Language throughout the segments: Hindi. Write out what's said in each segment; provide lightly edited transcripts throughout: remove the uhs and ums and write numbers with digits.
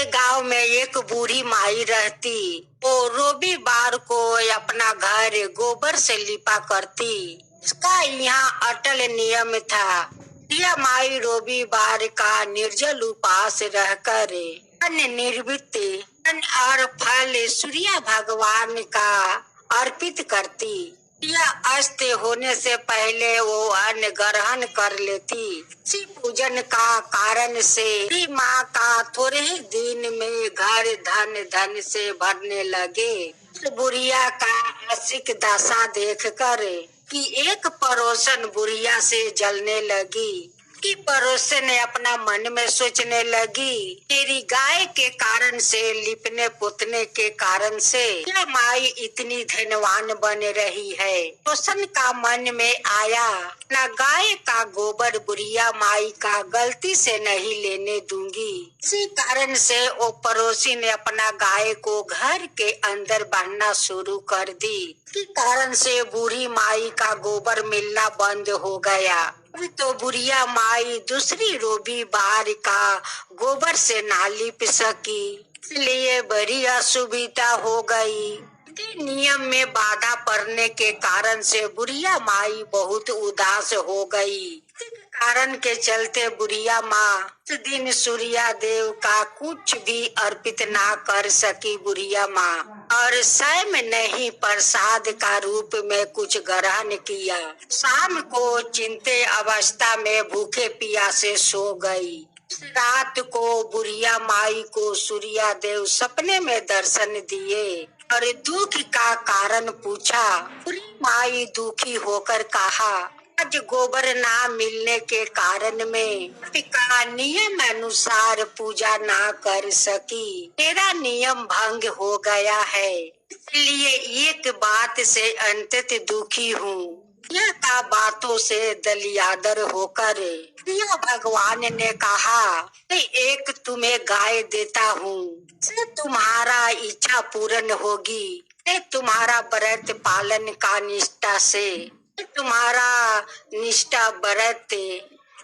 गांव में एक बूढ़ी माई रहती। वो रविवार को अपना घर गोबर से लिपा करती। इसका यहाँ अटल नियम था। यह माई रविवार का निर्जल उपवास रहकर अन्न निर्मित अन्न और फल सूर्य भगवान का अर्पित करती। यह अस्त होने से पहले वो अन्न ग्रहण कर लेती। इसी पूजन का कारण से भी माँ का थोड़े ही दिन में घर धन धन से भरने लगे। बुढ़िया का आशिक दशा देखकर कि एक पड़ोसन बुढ़िया से जलने लगी। कि पड़ोसन ने अपना मन में सोचने लगी, तेरी गाय के कारण से, लिपने पुतने के कारण से यह माई इतनी धनवान बन रही है। पड़ोसन का मन में आया, ना गाय का गोबर बुढ़िया माई का गलती से नहीं लेने दूंगी। इसी कारण से वो पड़ोसी ने अपना गाय को घर के अंदर बांधना शुरू कर दी। इसी कारण से बूढ़ी माई का गोबर मिलना बंद हो गया। अभी तो बुढ़िया माई दूसरी रविवार का गोबर से ना लिप सकी, इसलिए बड़ी असुविधा हो गई। नियम में बाधा पड़ने के कारण से बुढ़िया माई बहुत उदास हो गई। कारण के चलते बुढ़िया माँ उस दिन सूर्य देव का कुछ भी अर्पित ना कर सकी। बुढ़िया माँ और स्वयं नहीं प्रसाद का रूप में कुछ ग्रहण किया। शाम को चिंते अवस्था में भूखे पियासे सो गई। रात को बुढ़िया माई को सूर्य देव सपने में दर्शन दिए और दुख का कारण पूछा। बुढ़ी माई दुखी होकर कहा, आज गोबर ना मिलने के कारण में का नियम अनुसार पूजा ना कर सकी। तेरा नियम भंग हो गया है, इसलिए एक बात से अंतत दुखी हूँ। यह का बातों से दलियादर होकर यह भगवान ने कहा, एक तुम्हें गाय देता हूँ, से तुम्हारा इच्छा पूर्ण होगी। तुम्हारा व्रत पालन का निष्ठा से तुम्हारा निष्ठा व्रत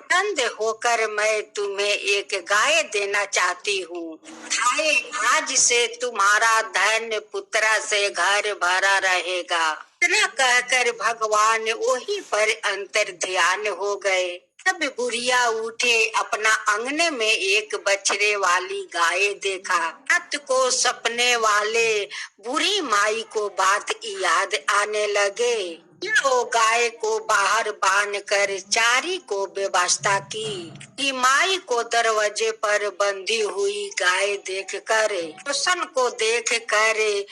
बंद होकर मैं तुम्हें एक गाय देना चाहती हूँ। आज से तुम्हारा धन पुत्र से घर भरा रहेगा। इतना कहकर भगवान वही पर अंतर ध्यान हो गए। तब बुढ़िया उठे, अपना आंगने में एक बछड़े वाली गाय देखा। रात को सपने वाले बुढ़ी माई को बात याद आने लगे। वो गाय को बाहर बांध कर चारी को व्यवस्था की। कि माई को दरवाजे पर बंधी हुई गाय देख कर, रोशन को देख कर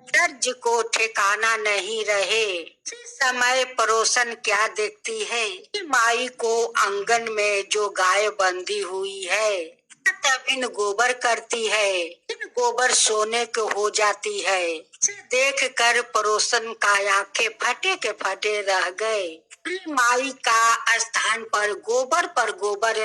दर्ज को ठिकाना नहीं रहे। समय पड़ोसन क्या देखती है कि माई को आंगन में जो गाय बंधी हुई है तब इन गोबर करती है। इन गोबर सोने को हो जाती है। देख कर पड़ोसन का आंखें फटे के फटे रह गए। माई का स्थान पर गोबर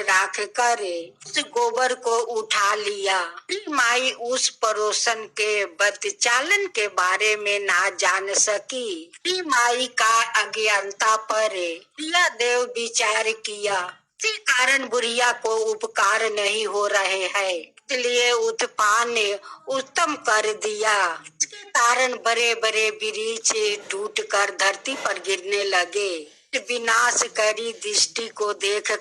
रख कर उस गोबर को उठा लिया। माई उस पड़ोसन के बदचालन के बारे में ना जान सकी। माई का अज्ञानता पर प्रिया देव विचार किया, इसी कारण बुढ़िया को उपकार नहीं हो रहे हैं, इसलिए उत्पान उत्तम कर दिया। इसके कारण बड़े बड़े वृक्ष टूट कर धरती पर गिरने लगे। विनाशकारी दृष्टि को देख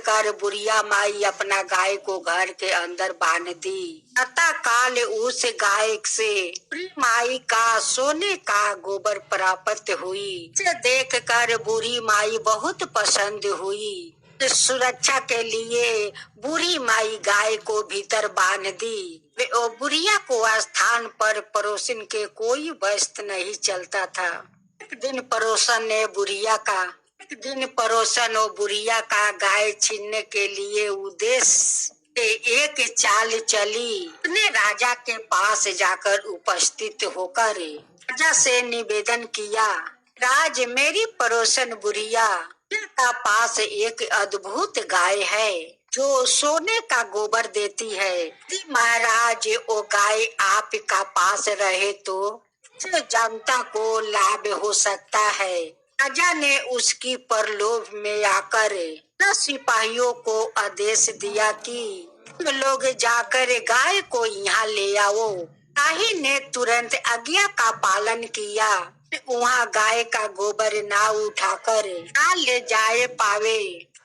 कर बुढ़िया माई अपना गाय को घर के अंदर बांध दी। अतः काल उस गाय से माई का सोने का गोबर प्राप्त हुई। इसे देख कर बूढ़ी माई बहुत पसंद हुई। सुरक्षा के लिए बूढ़ी माई गाय को भीतर बांध दी। बुढ़िया को स्थान पर पड़ोसन के कोई वस्त नहीं चलता था। एक दिन पड़ोसन और बुढ़िया का गाय छीनने के लिए उद्देश्य एक चाल चली। अपने राजा के पास जाकर उपस्थित होकर राजा से निवेदन किया, राज, मेरी पड़ोसन बुढ़िया का पास एक अद्भुत गाय है जो सोने का गोबर देती है। यदि महाराज वो गाय आपका पास रहे तो जनता को लाभ हो सकता है। राजा ने उसकी प्रलोभ में आकर न सिपाहियों को आदेश दिया कि तुम लोग जाकर गाय को यहाँ ले आओ। शाही ने तुरंत आज्ञा का पालन किया। वहाँ गाय का गोबर ना उठाकर ना ले जाए पावे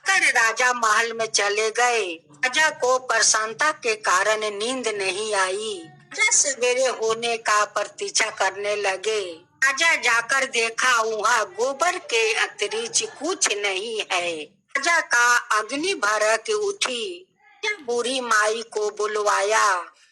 कर राजा महल में चले गए। राजा को प्रसन्नता के कारण नींद नहीं आई। राजा सवेरे होने का प्रतीक्षा करने लगे। राजा जाकर देखा वहाँ गोबर के अतिरिक्त कुछ नहीं है। राजा का अग्नि भड़क उठी। बूढ़ी माई को बुलवाया।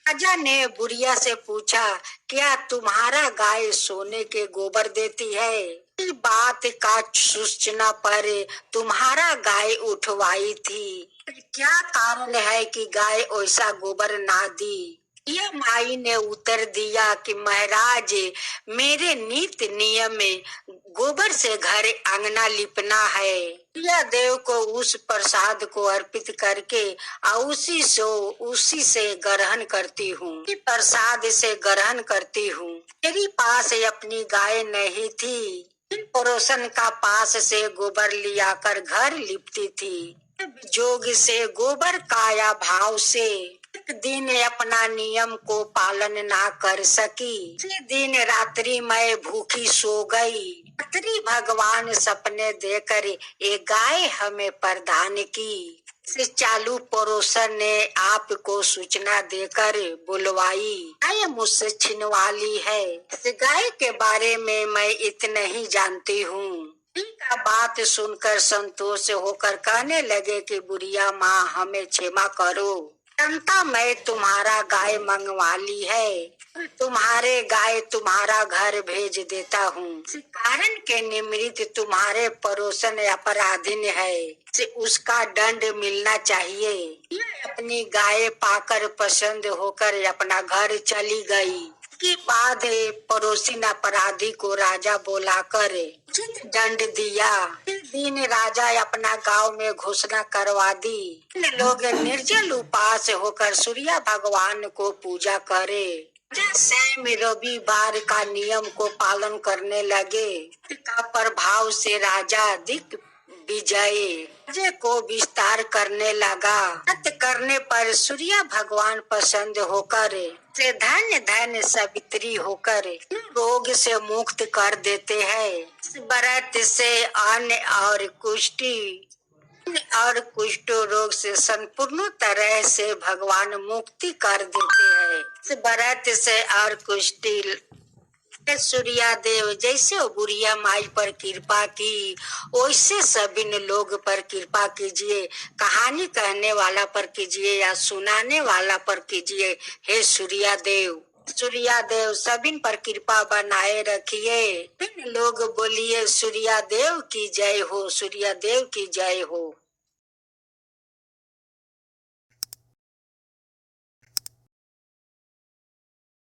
राजा ने बुढ़िया से पूछा, क्या तुम्हारा गाय सोने के गोबर देती है? इस बात का सूचना पर तुम्हारा गाय उठवाई थी। क्या कारण है कि गाय ऐसा गोबर ना दी? यह माई ने उत्तर दिया कि महाराज, मेरे नित्य नियम में गोबर से घर आंगना लिपना है। यह देव को उस प्रसाद को अर्पित करके उसी से ग्रहण करती हूँ। प्रसाद से ग्रहण करती हूँ। मेरी पास अपनी गाय नहीं थी। पड़ोसन का पास से गोबर लिया कर घर लिपती थी। जोग से गोबर काया भाव से एक दिन अपना नियम को पालन ना कर सकी। उसी दिन रात्रि मैं भूखी सो गई। रात्रि भगवान सपने देकर एक गाय हमें प्रदान की। से चालू पड़ोसन ने आपको सूचना देकर बुलवाई। गाय मुझसे छिनवाली है। इस गाय के बारे में मैं इतना ही जानती हूँ। का बात सुनकर संतोष होकर कहने लगे कि बुढ़िया माँ, हमें क्षमा करो। जनता मैं तुम्हारा गाय मंगवा ली है। तुम्हारे गाय तुम्हारा घर भेज देता हूँ। कारण के निमित्त तुम्हारे पड़ोसन अपराधीन है। से उसका दंड मिलना चाहिए। यह अपनी गाय पाकर पसंद होकर अपना घर चली गई। के बाद पड़ोसी अपराधी को राजा बुलाकर उचित दंड दिया। इस दिन राजा अपना गांव में घोषणा करवा दी, लोग निर्जल उपास होकर सूर्य भगवान को पूजा करे। स्वयं रविवार का नियम को पालन करने लगे। का प्रभाव से राजा दिक विजय राज्य को विस्तार करने लगा। व्रत करने पर सूर्य भगवान पसंद होकर से धन्य धन्य सावित्री होकर रोग से मुक्त कर देते हैं। इस व्रत से अन्न और कुष्ठ रोग से संपूर्ण तरह से भगवान मुक्ति कर देते हैं। इस व्रत से और कुष्ठी सूर्या देव जैसे बुढ़िया माई पर कृपा की, वैसे सभी लोग पर कृपा कीजिए। कहानी कहने वाला पर कीजिए या सुनाने वाला पर कीजिए। हे सूर्या देव सभी पर कृपा बनाए रखिए। लोग बोलिए सूर्या देव की जय हो, सूर्या देव की जय हो।